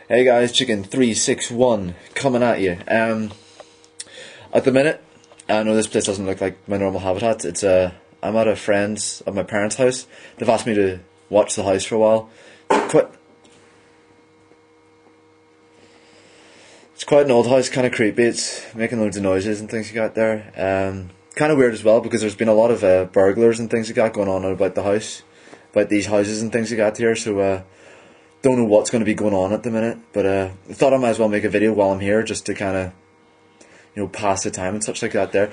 Hey guys, Chicken361 coming at you. At the minute, I know this place doesn't look like my normal habitat. I'm at my parents' house. They've asked me to watch the house for a while. It's quite an old house, kind of creepy. It's making loads of noises and things you got there. Kind of weird as well because there's been a lot of burglars and things you got going on about the house, about these houses and things you got here. So don't know what's going to be going on at the minute, but I thought I might as well make a video while I'm here just to kind of, pass the time and such like that there.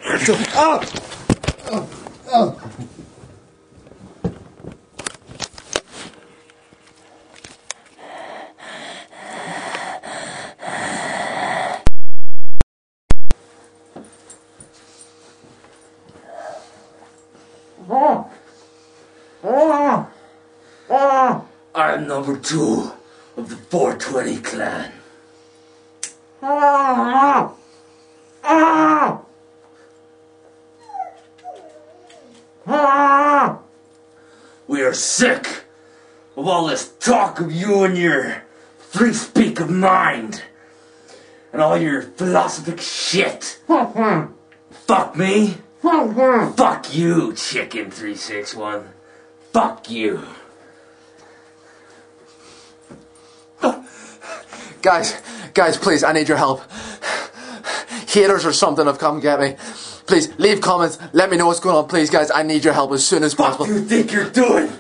I'm number 2 of the 420 clan. We are sick of all this talk of you and your free speak of mind and all your philosophic shit. Fuck me. Fuck you, Chicken361. Fuck you. Guys, please, I need your help. Haters or something have come get me. Please, leave comments, let me know what's going on. Please, guys, I need your help as soon as possible. What do you think you're doing?